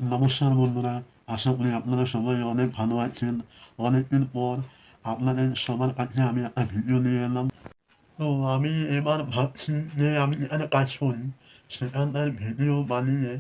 নমস্কার বন্ধুরা, আশা করি আপনারা সবাই অনেক ভালো আছেন। অনেকদিন পর আপনাদের সবার কাছে আমি একটা ভিডিও নিয়ে এলাম। তো আমি এবার ভাবছি যে আমি যেখানে কাজ করি সেখানকার ভিডিও বানিয়ে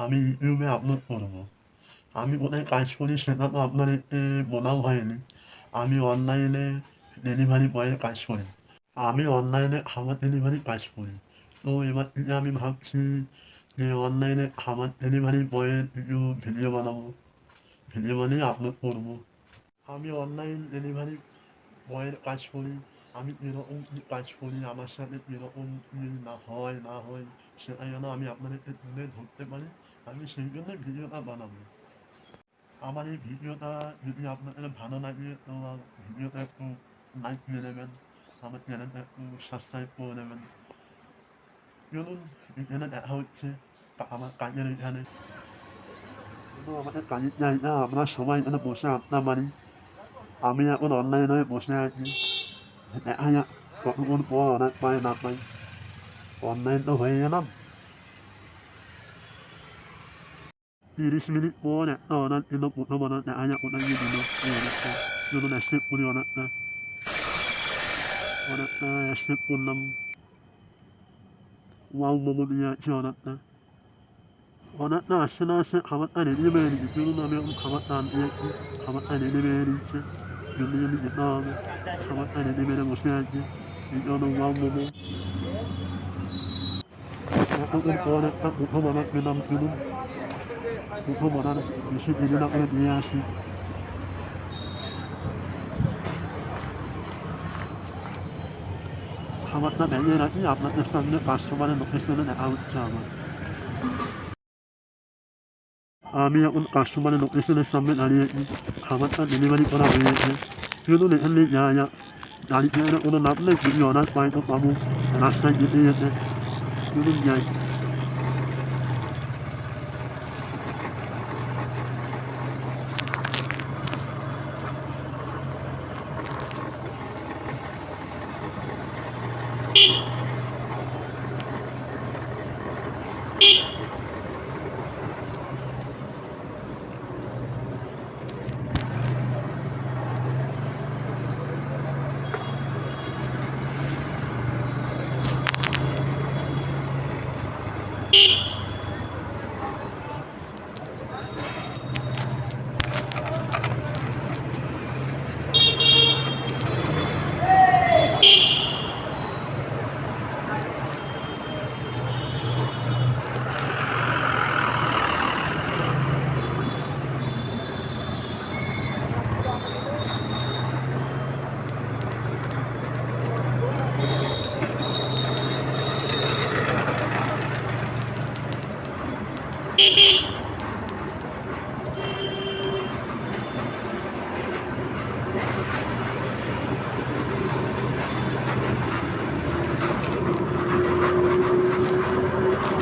আমি ইউটিউবে আপলোড করব। আমি কোথায় কাজ করি সেটা তো আপনাদেরকে বলাও হয়নি। আমি অনলাইনে ডেলিভারি বয়ের কাজ করি। আমি অনলাইনে খাবার ডেলিভারি কাজ করি। তো এবার থেকে আমি ভাবছি যে অনলাইনে খাবার ডেলিভারি বয়ের কিছু ভিডিও বানাবো। ভিডিও বানিয়ে আপলোড করবো। আমি অনলাইন ডেলিভারি বয়ের কাজ করি। আমি এরকম কি কাজ করি, আমার সাথে এরকম কি না হয় সেটা যেন আমি আপনাদেরকে তুলে ধরতে পারি। আমি সেই জন্যই ভিডিওটা বানাবো। আমার এই ভিডিওটা যদি আপনাদের ভালো লাগে তো ভিডিওটা একটু লাইক দিয়ে দেবেন, আমার চ্যানেলটা একটু সাবস্ক্রাইব করে দেবেন। চলুন এখানে দেখা হচ্ছে আমার কাজের এখানে। আমাদের কাজের জায়গা, আমরা সবাই এখানে বসে আড্ডা মারি। আমি এখন অনলাইনে বসে আছি, দেখা যাক কতক্ষণ পর অর্ডার পাই না পাই। অনলাইন তো হয়ে গেলাম, 30 মিনিট পর একটা অর্ডার এলো, প্রথম অর্ডার দেখা যাক কোথায় গিয়ে দিল এই অর্ডারটা। চলুন অ্যাকসেপ্ট করি অর্ডারটা অ্যাকসেপ্ট করলাম। ওয়াও মোমো দিয়ে আছে অর্ডারটা আসছে না আসছে, খাবারটা রেডি হয়ে দিচ্ছে। চলুন আমি এখন খাবারটা আনতে যাচ্ছি। খাবারটা রেডি হয়ে দিচ্ছে, জলদি জলদি যেতে হবে। খাবারটা রেডি মেরে বসে আছে, এই জন্য ওয়াও মোমো। এতক্ষণ পর একটা প্রথম অর্ডার পেলাম। চলুন প্রথম অর্ডার বেশি দেরি না করে দিয়ে আসি। খাবারটা ভেঙে রাখি, আপনাদের সামনে কাস্টমারের লোকেশনে দেখা হচ্ছে আমার। আমি এখন কাস্টমারের লোকেশনের সামনে দাঁড়িয়েছি, খাবারটা ডেলিভারি করা হয়ে গেছে। চলুন এখানে যাওয়া যাক। গাড়িতে কোনো লাভ নেই, যদি অর্ডার পাই তো পাবো, রাস্তায় যেতে যেতে। চলুন যাই।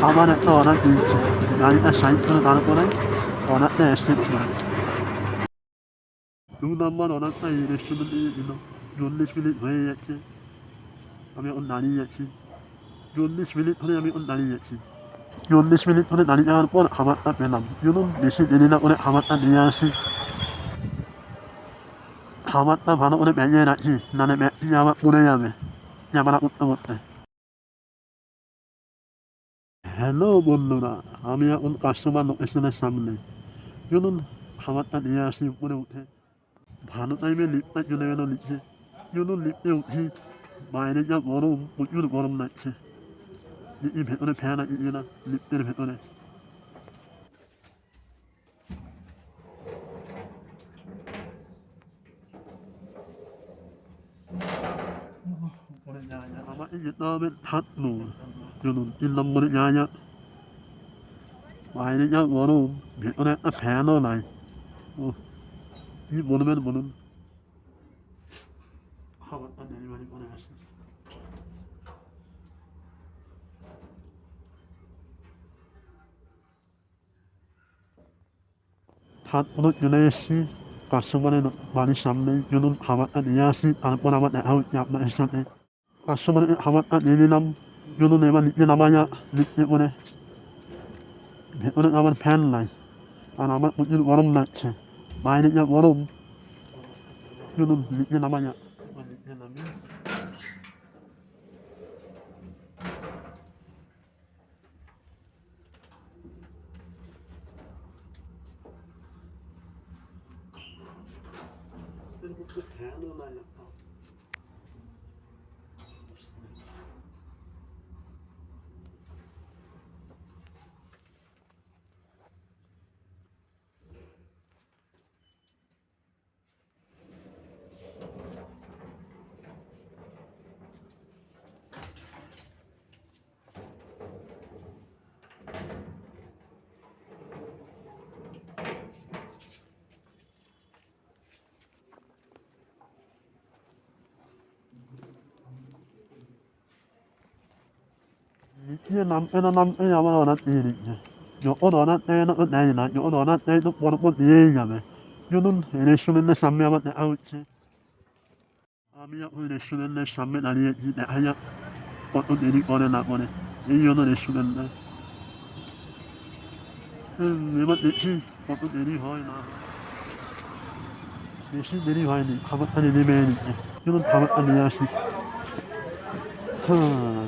আবার একটা অর্ডার দিয়েছে, গাড়িটা সাইড করে তারপরে অর্ডারটা অ্যাকসেপ্ট করে। 2 নম্বর অর্ডারটা এই রেস্টুরেন্টে দিল। 40 মিনিট হয়ে যাচ্ছে, আমি এখন দাঁড়িয়ে আছি। 40 মিনিট ধরে আমি এখন দাঁড়িয়ে আছি। 40 মিনিট ধরে দাঁড়িয়ে যাওয়ার পর খাবারটা পেলাম। চলুন বেশি দেরি না করে খাবারটা নিয়ে আসি। খাবারটা ভালো করে ভেঙে রাখি, নাহলে ব্যাগটি আবার পড়ে যাবে ক্যামেরা করতে করতে। হ্যালো বন্ধুরা, আমি এখন কাস্টমার লোকেশনের সামনে। চলুন খাবারটা নিয়ে আসি উপরে উঠে। ভালো টাইমে লিফটটা চলে গেল নিচে। চলুন লিফটে উঠি। বাইরে যা গরম, প্রচুর গরম লাগছে। দেখি ভেতরে ফ্যান আছে কিনা লিফটের ভেতরে। উপরে যাওয়া যাক, আমাকে যেতে হবে 7 ফ্লোর। চলুন 3 নম্বরে যাওয়া যাক। বাইরে যা গরম, ভেতরে একটা ফ্যানও নাই। ও, কি বলবেন বলুন। খাবারটা ডেলিভারি করে আসি। 7 ফ্লোর চলে এসেছি, কাস্টমারের বাড়ির সামনেই। চলুন খাবারটা নিয়ে আসি, তারপর আমার দেখা হচ্ছে আপনাদের সাথে। কাস্টমারের খাবারটা নিয়ে নিলাম। চলুন এবার নিচে নামা যাক লিফটে করে। ভেতরে আমার ফ্যান নাই, আর আমার প্রচুর গরম লাগছে, বাইরে যা গরম, চলুন নিচে নামা যাক। নিচে নামি ফ্যানও নাই একটা। Niçin nampen আমার অনেক দিয়ে দিচ্ছে, যখন অর্ডার দেয় না তো দেয় না, যখন অর্ডার দেয় তো পরপর দিয়েই যাবে। চলুন রেস্টুরেন্টের সামনে আবার দেখা হচ্ছে। আমি এখন রেস্টুরেন্টের সামনে দাঁড়িয়েছি, দেখা যাক কত দেরি করে না করে। এই জন্য রেস্টুরেন্টে এবার দেখছি কত দেরি হয় না হয়। বেশি দেরি হয়নি, খাবারটা রেডি পেয়ে নিচ্ছে। চলুন খাবারটা নিয়ে আসি। হ্যাঁ,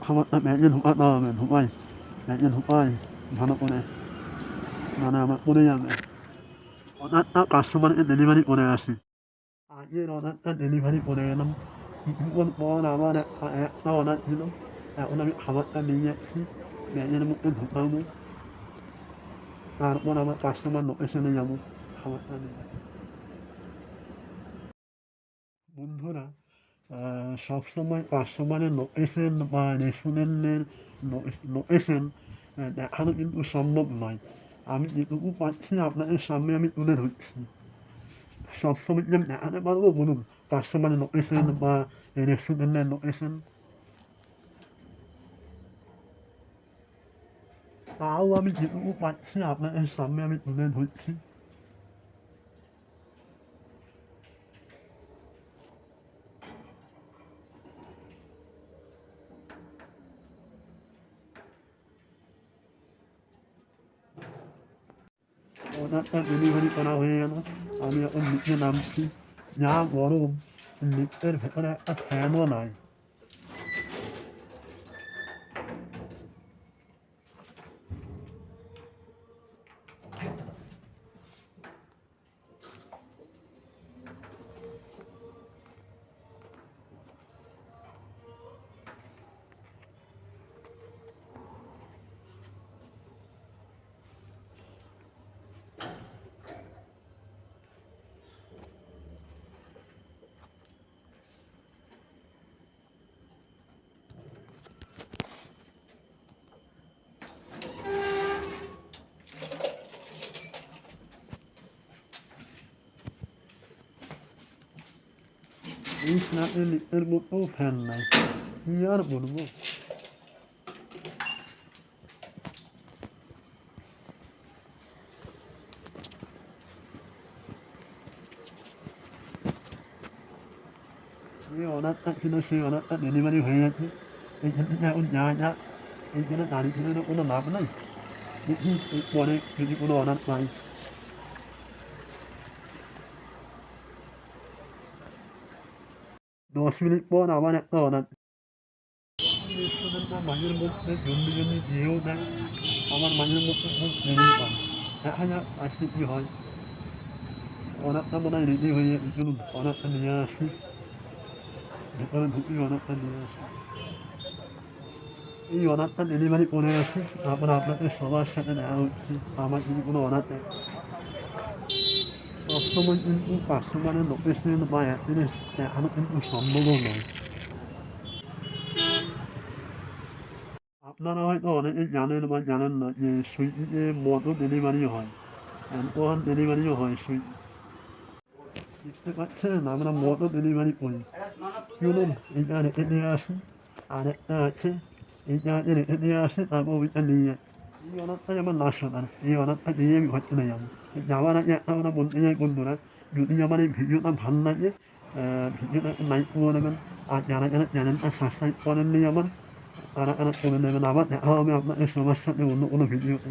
খাবারটা ব্যাগে ঢুকাতে হবে, ঢুকাই, ব্যাগে ঢুকাই ভালো করে, মানে আমার পড়ে যাবে। অর্ডারটা কাস্টমারকে ডেলিভারি করে আসি। আগের অর্ডারটা ডেলিভারি করে এলাম, কিছুক্ষণ পর আমার একটা অর্ডার ছিল, এখন আমি খাবারটা নিয়ে যাচ্ছি, ব্যাগের মধ্যে ঢুকাবো, তারপর আমার কাস্টমার লোকেশনে যাবো খাবারটা নিয়ে। বন্ধুরা, সবসময় কাস্টমারের লোকেশন বা রেস্টুরেন্টের লোকেশন দেখানো কিন্তু সম্ভব নয়। আমি যেটুকু পাচ্ছি আপনাদের সামনে আমি তুলে ধরছি। সবসময় যে আমি দেখাতে পারবো বলুন কাস্টমারের লোকেশন বা রেস্টুরেন্টের লোকেশন? তাও আমি যেটুকু পাচ্ছি আপনাদের সামনে আমি তুলে ধরছি। অর্ডারটা ডেলিভারি করা হয়ে গেল, আমি এখন নিচে নামছি। যা গরম, লিফটের ভেতরে একটা ফ্যানও নাই। এই ফ্ল্যাটে লিফটের মধ্যেও ফ্যান নাই, কি আর বলবো। যে অর্ডারটা ছিল সেই অর্ডারটা ডেলিভারি হয়ে গেছে, এইখান থেকে এখন যাওয়া যাক। এইখানে দাঁড়িয়ে থেকে তো কোনো লাভ নাই, দেখি পরে যদি কোনো অর্ডার পাই। 10 মিনিট পর আবার একটা অর্ডার। রেস্টুরেন্টটা মাঝের মধ্যে জলদি জলদি দিয়েও দেয়, আবার মাঝের মধ্যে খুব দেরি পায়। দেখা যাক আজকে কী হয়। অর্ডারটা মনে হয় রেডি হয়ে গেছে, চলুন অর্ডারটা নিয়ে আসি, ভেতরে ঢুকি অর্ডারটা নিয়ে আসি। এই অর্ডারটা ডেলিভারি করে আসি, তারপর আপনাদের সবার সাথে দেখা হচ্ছে। আমার যদি কোনো অর্ডার দেয়, সবসময় কিন্তু কাস্টমারের লোকেশন বা অ্যাড্রেস দেখানো কিন্তু সম্ভবও নয়। আপনারা হয়তো অনেকেই জানেন বা জানেন না যে সুইগিতে মদও ডেলিভারি হয়, অ্যালকোহল ডেলিভারিও হয় সুইগি। দেখতে পাচ্ছেন আমরা মদও ডেলিভারি করি। চলুন এইটা রেখে দিয়ে আসি, আর একটা আছে এইটা আগে রেখে দিয়ে আসি, তারপর ওইটা নিয়ে যাচ্ছি। এই অর্ডারটাই আমার লাস্ট অর্ডার, এই অর্ডারটা দিয়ে আমি ঘর চলে যাবো। যাওয়ার আগে একটা কথা বলতে চাই বন্ধুরা, যদি আমার এই ভিডিওটা ভালো লাগে ভিডিওটা লাইক করে দেবেন, আর যারা যারা চ্যানেলটা সাবস্ক্রাইব করেননি আমার কারা করে নেবেন। আবার দেখা হবে আপনাদের সবার সাথে অন্য কোনো ভিডিওতে।